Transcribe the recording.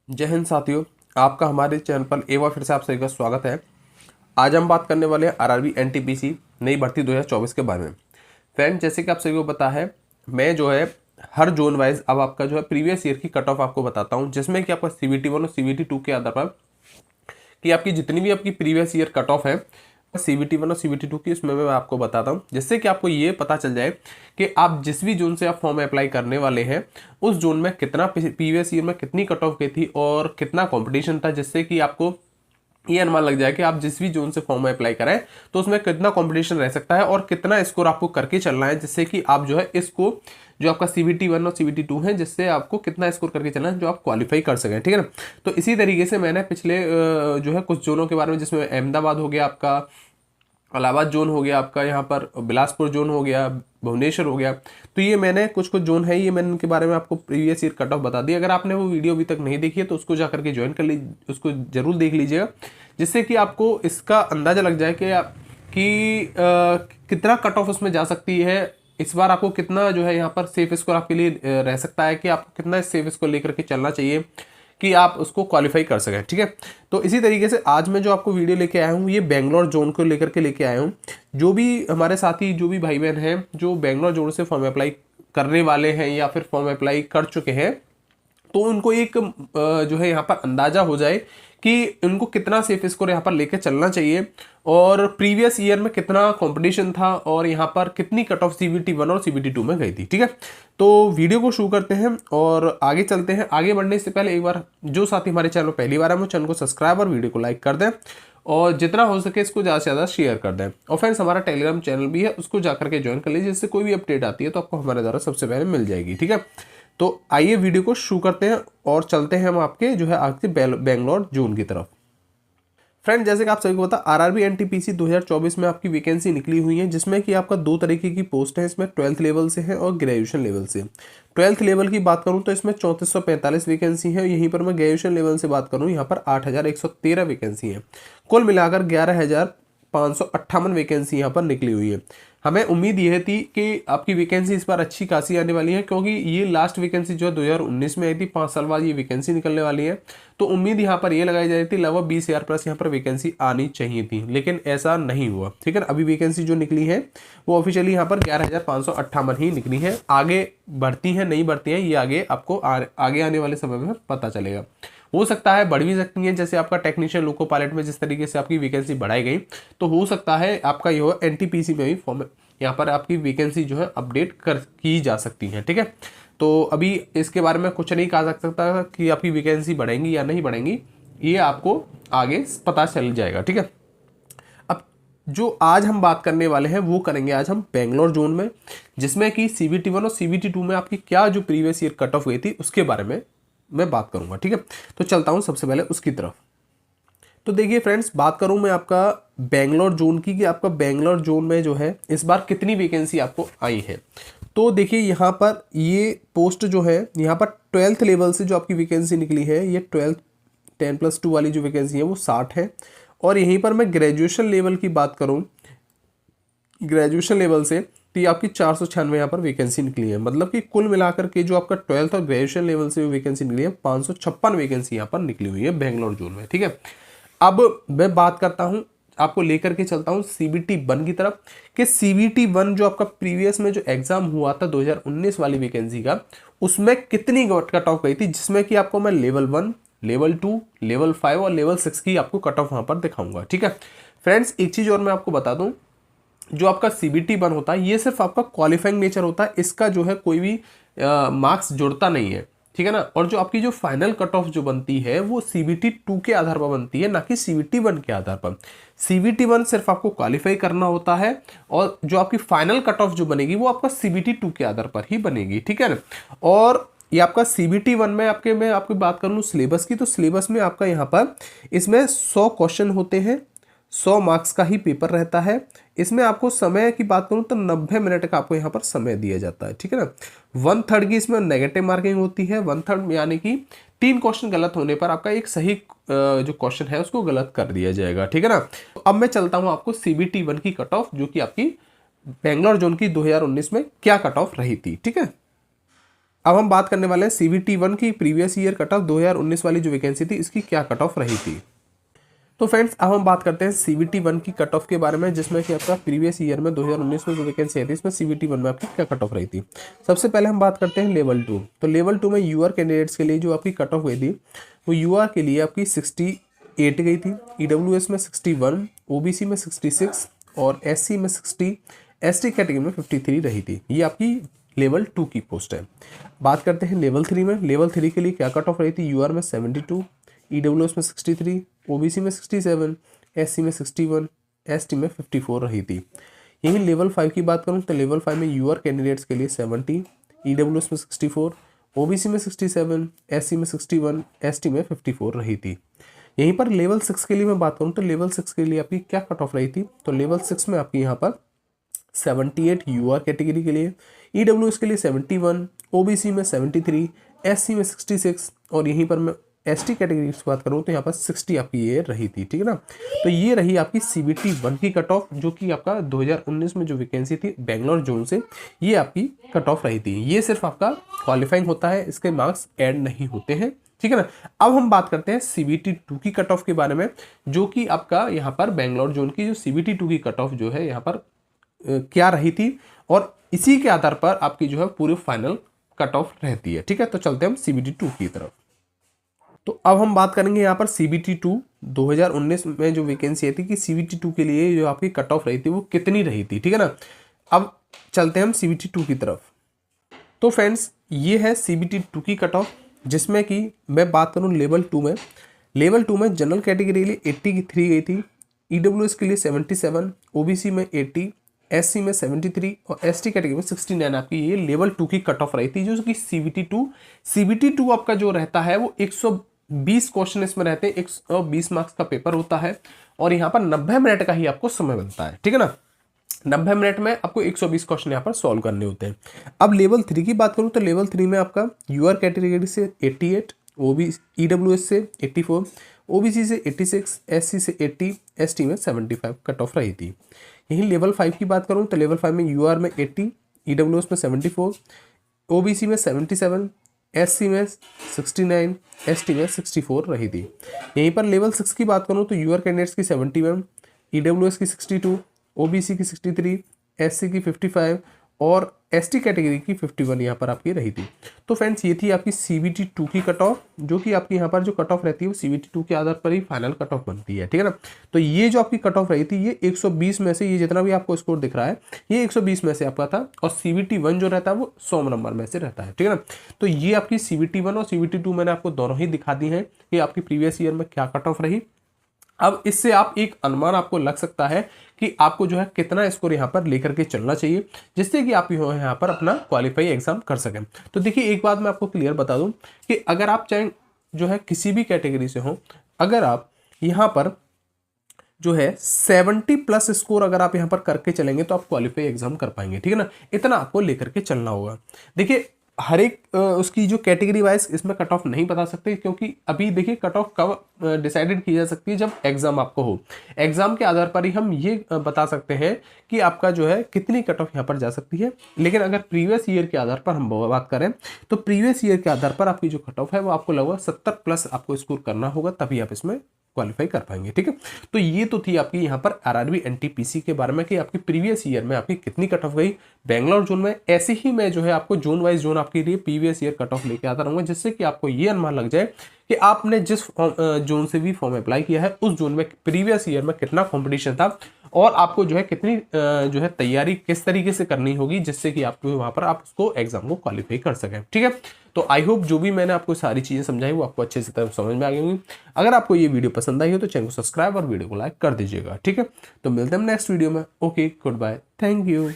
जय हिंद साथियों, आपका हमारे चैनल पर एक बार फिर से आप सभी का स्वागत है। आज हम बात करने वाले हैं आरआरबी एनटीपीसी नई भर्ती 2024 के बारे में। फ्रेंड, जैसे कि आप सभी को पता है, मैं जो है हर जोन वाइज अब आपका जो है प्रीवियस ईयर की कट ऑफ आपको बताता हूं, जिसमें कि आपका CBT 1 और CBT 2 के आधार पर कि आपकी जितनी भी आपकी प्रीवियस ईयर कट ऑफ है CBT 1 और CBT 2 की, उसमें मैं आपको बताता हूँ, जिससे कि आपको ये पता चल जाए कि आप जिस भी जोन से आप फॉर्म अप्लाई करने वाले हैं उस जोन में कितना प्रीवियस ईयर में कितनी कट ऑफ गई थी और कितना कंपटीशन था, जिससे कि आपको ये अनुमान लग जाए कि आप जिस भी जोन से फॉर्म अप्लाई करें तो उसमें कितना कंपटीशन रह सकता है और कितना स्कोर आपको करके चलना है, जिससे कि आप जो है इसको जो आपका CBT 1 और CBT 2 है, जिससे आपको कितना स्कोर करके चलना है जो आप क्वालिफाई कर सकें। ठीक है ना। तो इसी तरीके से मैंने पिछले जो है कुछ जोनों के बारे में, जिसमें अहमदाबाद हो गया, आपका इलाहाबाद जोन हो गया, आपका यहाँ पर बिलासपुर जोन हो गया, भुवनेश्वर हो गया, तो ये मैंने कुछ कुछ जोन है, ये मैंने उनके बारे में आपको प्रीवियस ईयर कट ऑफ बता दी। अगर आपने वो वीडियो अभी तक नहीं देखी है तो उसको जाकर के ज्वाइन कर लीजिए, उसको जरूर देख लीजिएगा, जिससे कि आपको इसका अंदाजा लग जाए कि कितना कट ऑफ उसमें जा सकती है। इस बार आपको कितना जो है यहाँ पर सेफ स्कोर आपके लिए रह सकता है, कि आपको कितना सेफ स्कोर लेकर के चलना चाहिए कि आप उसको क्वालिफाई कर सकें। ठीक है। तो इसी तरीके से आज मैं जो आपको वीडियो लेके आया हूँ, ये बेंगलोर जोन को लेकर के लेके आया हूँ। जो भी हमारे साथी, जो भी भाई बहन हैं जो बेंगलोर जोन से फॉर्म अप्लाई करने वाले हैं या फिर फॉर्म अप्लाई कर चुके हैं, तो उनको एक जो है यहाँ पर अंदाजा हो जाए कि उनको कितना सेफ स्कोर यहाँ पर लेकर चलना चाहिए और प्रीवियस ईयर में कितना कंपटीशन था और यहाँ पर कितनी कट ऑफ CBT 1 और CBT 2 में गई थी। ठीक है। तो वीडियो को शुरू करते हैं और आगे चलते हैं। आगे बढ़ने से पहले एक बार जो साथी हमारे चैनल पहली बार है, वो चैनल को सब्सक्राइब और वीडियो को लाइक कर दें और जितना हो सके इसको ज़्यादा से ज़्यादा शेयर कर दें। और फ्रेंड्स, हमारा टेलीग्राम चैनल भी है, उसको जाकर के ज्वाइन कर लीजिए, जिससे कोई भी अपडेट आती है तो आपको हमारे द्वारा सबसे पहले मिल जाएगी। ठीक है। तो आइए वीडियो को शुरू करते हैं और चलते हैं हम आपके जो है आपके बेंगलोर जोन की तरफ। फ्रेंड, जैसे कि आप सभी को पता, आरआरबी एनटीपीसी 2024 में आपकी वैकेंसी निकली हुई है, जिसमें कि आपका दो तरीके की पोस्ट है। इसमें 12th लेवल से है और ग्रेजुएशन लेवल से। 12th लेवल की बात करूं तो इसमें 3445 वैकेंसी है। यहीं पर मैं ग्रेजुएशन लेवल से बात करूं, यहाँ पर 8113 वैकेंसी है। कुल मिलाकर 11,558 वैकेंसी यहाँ पर निकली हुई है। हमें उम्मीद यह थी कि आपकी वैकेंसी इस बार अच्छी खासी आने वाली है, क्योंकि ये लास्ट वैकेंसी जो है 2019 में आई थी, 5 साल बाद ये वैकेंसी निकलने वाली है। तो उम्मीद यहाँ पर ये लगाई जा रही थी लगभग 20,000 प्लस यहाँ पर वैकेंसी आनी चाहिए थी, लेकिन ऐसा नहीं हुआ। ठीक है। अभी वैकेंसी जो निकली है वो ऑफिशियली यहाँ पर 11,558 ही निकली है। आगे बढ़ती हैं नहीं बढ़ती हैं, ये आगे आपको आगे आने वाले समय में पता चलेगा। हो सकता है बढ़ भी सकती है, जैसे आपका टेक्नीशियन लोको पायलट में जिस तरीके से आपकी वैकेंसी बढ़ाई गई, तो हो सकता है आपका ये एनटीपीसी में भी फॉर्म यहाँ पर आपकी वैकेंसी जो है अपडेट की जा सकती है। ठीक है। तो अभी इसके बारे में कुछ नहीं कहा जा सकता कि आपकी वैकेंसी बढ़ेंगी या नहीं बढ़ेंगी, ये आपको आगे पता चल जाएगा। ठीक है। अब जो आज हम बात करने वाले हैं वो करेंगे आज हम बेंगलोर जोन में, जिसमें कि CBT 1 और CBT 2 में आपकी क्या जो प्रीवियस ईयर कट ऑफ गई थी उसके बारे में मैं बात करूंगा। ठीक है। तो चलता हूं सबसे पहले उसकी तरफ। तो देखिए फ्रेंड्स, बात करूं मैं आपका बेंगलोर जोन की, कि आपका बेंगलोर जोन में जो है इस बार कितनी वैकेंसी आपको आई है। तो देखिए यहाँ पर ये पोस्ट जो है, यहाँ पर 12th लेवल से जो आपकी वैकेंसी निकली है, ये 10+2 वाली जो वैकेंसी है वो 60 है। और यहीं पर मैं ग्रेजुएशन लेवल की बात करूँ, ग्रेजुएशन लेवल से तो ये आपकी 496 यहाँ पर वैकेंसी निकली है। मतलब कि कुल मिलाकर के जो आपका 12th और ग्रेजुएशन लेवल से वैकेंसी निकली है, 556 वैकेंसी यहाँ पर निकली हुई है बेंगलोर जोन में। ठीक है। अब मैं बात करता हूँ, आपको लेकर के चलता हूँ CBT 1 की तरफ, कि CBT 1 जो आपका प्रीवियस में जो एग्जाम हुआ था 2019 वाली वैकेंसी का, उसमें कितनी कट ऑफ गई थी, जिसमें कि आपको मैं लेवल 1, लेवल 2, लेवल 5 और लेवल 6 की आपको कट ऑफ वहां पर दिखाऊंगा। ठीक है। फ्रेंड्स, एक चीज और मैं आपको बता दूं, जो आपका CBT 1 होता है ये सिर्फ आपका क्वालिफाइंग नेचर होता है, इसका जो है कोई भी मार्क्स जुड़ता नहीं है। ठीक है ना। और जो आपकी जो फाइनल कट ऑफ जो बनती है वो CBT 2 के आधार पर बनती है, ना कि CBT 1 के आधार पर। CBT 1 सिर्फ आपको क्वालिफाई करना होता है और जो आपकी फाइनल कट ऑफ जो बनेगी वो आपका CBT 2 के आधार पर ही बनेगी। ठीक है ना। और ये आपका CBT 1 में मैं आपकी बात करूँ सिलेबस की, तो सिलेबस में आपका यहाँ पर इसमें 100 क्वेश्चन होते हैं, 100 मार्क्स का ही पेपर रहता है। इसमें आपको समय की बात करूं तो 90 मिनट का आपको यहाँ पर समय दिया जाता है। ठीक है ना। 1/3 की इसमें नेगेटिव मार्किंग होती है। 1/3 यानी कि 3 क्वेश्चन गलत होने पर आपका एक सही जो क्वेश्चन है उसको गलत कर दिया जाएगा। ठीक है ना। तो अब मैं चलता हूँ आपको CBT 1 की कट ऑफ, जो कि आपकी बेंगलोर जोन की 2019 में क्या कट ऑफ रही थी। ठीक है। अब हम बात करने वाले हैं CBT 1 की प्रीवियस ईयर कट ऑफ 2019 वाली जो वैकेंसी थी इसकी क्या कट ऑफ रही थी। तो फ्रेंड्स अब हम बात करते हैं CBT 1 की कट ऑफ के बारे में, जिसमें कि आपका प्रीवियस ईयर में 2019 में जो वैकेंसी आई थी इसमें CBT 1 में आपकी क्या कट ऑफ रही थी। सबसे पहले हम बात करते हैं लेवल 2। तो लेवल 2 में यूआर कैंडिडेट्स के लिए जो आपकी कट ऑफ हुई थी वो यूआर के लिए आपकी 68 गई थी, EWS में 61, OBC में 66 और SC में 60, ST कैटेगरी में 53 रही थी। ये आपकी लेवल 2 की पोस्ट है। बात करते हैं लेवल 3 में। लेवल 3 के लिए क्या कट ऑफ रही थी। यूआर में 72, EWS में 63, OBC में 67, SC में 61, ST में 54 रही थी। यही लेवल 5 की बात करूं तो लेवल 5 में यूआर कैंडिडेट्स के लिए 70, EWS में 64, OBC में 67, SC में 61, ST में 54 रही थी। यहीं पर लेवल 6 के लिए मैं बात करूं तो लेवल 6 के लिए आपकी क्या कट ऑफ रही थी। तो लेवल 6 में आपकी यहाँ पर 78 यूआर कैटेगरी के लिए, EWS के लिए 71, OBC में 73, SC में 66 और यहीं पर मैं ST कैटेगरी की बात करूँ तो यहाँ पर 60 आपकी ये रही थी। ठीक है ना। तो ये रही आपकी CBT 1 की कट ऑफ, जो कि आपका 2019 में जो वैकेंसी थी बेंगलोर जोन से, ये आपकी कट ऑफ रही थी। ये सिर्फ आपका क्वालिफाइंग होता है, इसके मार्क्स ऐड नहीं होते हैं। ठीक है ना। अब हम बात करते हैं CBT 2 की कट ऑफ के बारे में, जो कि आपका यहाँ पर बेंगलोर जोन की जो CBT 2 की कट ऑफ जो है यहाँ पर क्या रही थी, और इसी के आधार पर आपकी जो है पूरी फाइनल कट ऑफ रहती है। ठीक है। तो चलते हैं हम CBT 2 की तरफ। तो अब हम बात करेंगे यहाँ पर CBT 2 2019 में जो वैकेंसी आई थी कि CBT 2 के लिए जो आपकी कट ऑफ रही थी वो कितनी रही थी। ठीक है ना। अब चलते हैं हम CBT 2 की तरफ। तो फ्रेंड्स ये है CBT 2 की कट ऑफ, जिसमें कि मैं बात करूँ लेवल 2 में। लेवल 2 में जनरल कैटेगरी के लिए 83 गई थी, EWS के लिए 77, OBC में 80, SC में 73 और ST कैटेगरी में 69 आपकी ये लेवल 2 की कट ऑफ रही थी। जो कि CBT 2 आपका जो रहता है वो 120 क्वेश्चन इसमें रहते हैं, 120 मार्क्स का पेपर होता है और यहाँ पर 90 मिनट का ही आपको समय मिलता है। ठीक है ना। 90 मिनट में आपको 120 क्वेश्चन यहाँ पर सॉल्व करने होते हैं। अब लेवल 3 की बात करूँ तो लेवल 3 में आपका यूआर कैटेगरी से 88, EWS से 84, OBC से 86, SC से 80, ST में 75 कट ऑफ रही थी। यही लेवल 5 की बात करूँ तो लेवल 5 में यूआर में 80, EWS में 74, OBC में 77, SC में 69, ST में 64 रही थी। यहीं पर लेवल 6 की बात करूँ तो यूआर कैंडिडेट्स की 71, EWS की 62, OBC की 63, SC की 55 और ST कैटेगरी की 51 यहाँ पर आपकी रही थी। तो फ्रेंड्स ये थी आपकी CBT 2 की कट ऑफ, जो कि आपकी यहाँ पर जो कट ऑफ रहती है वो CBT 2 के आधार पर ही फाइनल कट ऑफ बनती है। ठीक है ना। तो ये जो आपकी कट ऑफ रही थी ये 120 में से, ये जितना भी आपको स्कोर दिख रहा है ये 120 में से आपका था, और CBT 1 जो रहता है वो 100 नंबर में से रहता है। ठीक है ना। तो ये आपकी CBT 1 और CBT 2 मैंने आपको दोनों ही दिखा दी है कि आपकी प्रीवियस ईयर में क्या कट ऑफ रही। अब इससे आप एक अनुमान आपको लग सकता है कि आपको जो है कितना स्कोर यहाँ पर लेकर के चलना चाहिए, जिससे कि आप यहाँ पर अपना क्वालिफाई एग्जाम कर सकें। तो देखिए एक बात मैं आपको क्लियर बता दूं कि अगर आप चाहे जो है किसी भी कैटेगरी से हो, अगर आप यहाँ पर जो है 70+ स्कोर अगर आप यहाँ पर करके चलेंगे तो आप क्वालिफाई एग्जाम कर पाएंगे। ठीक है ना। इतना आपको लेकर के चलना होगा। देखिए हर एक उसकी जो कैटेगरी वाइज इसमें कट ऑफ नहीं बता सकते, क्योंकि अभी देखिए कट ऑफ कब डिसाइडेड की जा सकती है, जब एग्जाम आपको हो। एग्जाम के आधार पर ही हम ये बता सकते हैं कि आपका जो है कितनी कट ऑफ यहाँ पर जा सकती है। लेकिन अगर प्रीवियस ईयर के आधार पर हम बात करें तो प्रीवियस ईयर के आधार पर आपकी जो कट ऑफ है वो आपको लगभग 70+ आपको स्कोर करना होगा, तभी आप इसमें क्वालिफाई कर पाएंगे। ठीक है। तो ये तो थी आपकी यहाँ पर RRB NTPC के बारे में कि आपकी प्रीवियस ईयर में आपकी कितनी कट ऑफ गई बेंगलोर जोन में। ऐसे ही मैं जो है आपको जोन वाइज जोन आपके लिए प्रीवियस ईयर कट ऑफ लेके आता रहूंगा, जिससे कि आपको ये अनुमान लग जाए कि आपने जिस जोन से भी फॉर्म अप्लाई किया है उस जोन में प्रीवियस ईयर में कितना कॉम्पिटिशन था, और आपको जो है कितनी जो है तैयारी किस तरीके से करनी होगी, जिससे कि आपको वहां पर आप उसको एग्जाम को क्वालिफाई कर सकें। ठीक है। तो आई होप जो भी मैंने आपको सारी चीजें समझाई वो आपको अच्छे से तरह समझ में आ गई होंगी। अगर आपको ये वीडियो पसंद आई हो तो चैनल को सब्सक्राइब और वीडियो को लाइक कर दीजिएगा। ठीक है। तो मिलते हैं नेक्स्ट वीडियो में। Okay, goodbye, thank you.